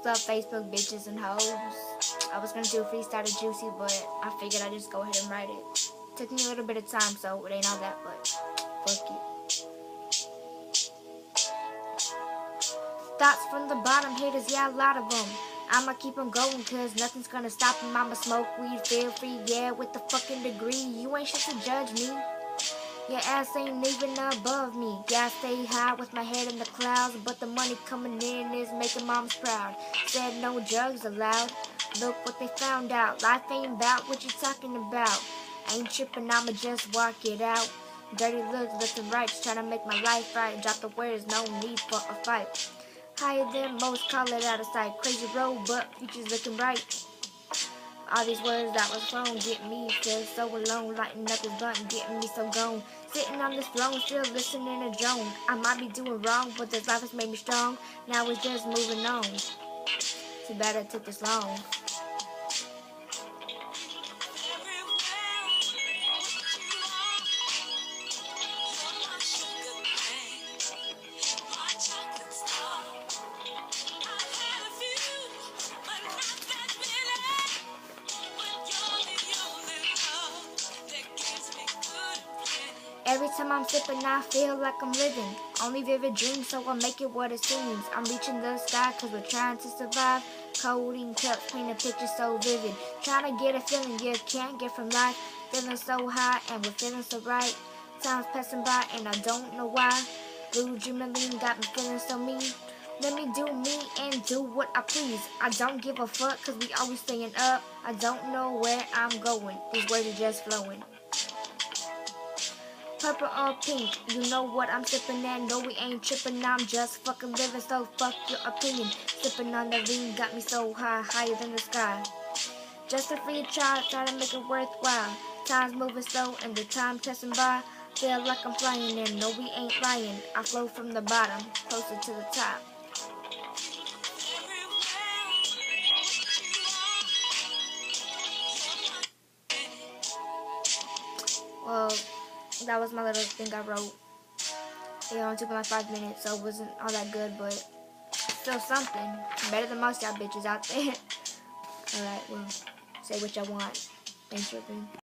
What's up, Facebook bitches and hoes? I was gonna do a freestyle to Juicy, but I figured I'd just go ahead and write it. Took me a little bit of time, so it ain't all that, but fuck it. Thoughts from the bottom, haters, yeah, a lot of them. I'ma keep on going, cause nothing's gonna stop them. I'ma smoke weed, feel free, yeah, with the fucking degree. You ain't shit to judge me. Your ass ain't even above me. Yeah, I stay high with my head in the clouds, but the money coming in is making moms proud. Said no drugs allowed. Look what they found out. Life ain't about what you talking about. I ain't tripping, I'ma just walk it out. Dirty looks, left and right, trying to make my life right. Drop the words, no need for a fight. Higher than most, call it out of sight. Crazy road, but future's looking bright. All these words that was thrown get me feel so alone, lighting up this button, getting me so gone. Sitting on this throne, still listening to drone. I might be doing wrong, but this life has made me strong. Now it's just moving on. Too bad it took this long. Every time I'm sipping, I feel like I'm living. Only vivid dreams, so I make it what it seems. I'm reaching the sky, cause we're trying to survive. Coding cups, paint a picture so vivid. Trying to get a feeling you can't get from life. Feeling so high, and we're feeling so right. Time's passing by, and I don't know why. Blue dreaming got me feeling so mean. Let me do me and do what I please. I don't give a fuck, cause we always staying up. I don't know where I'm going. These words are just flowing. Purple or pink, you know what I'm sipping at. No, we ain't tripping, I'm just fucking living, so fuck your opinion. Sipping on the lean got me so high, higher than the sky. Just a free try to make it worthwhile. Time's moving slow and the time passing by. Feel like I'm flying and no, we ain't lying. I flow from the bottom, closer to the top. Well, that was my little thing I wrote. It only took me like 5 minutes, so it wasn't all that good, but still something. Better than most y'all bitches out there. Alright, well, say what y'all want. Thanks for being.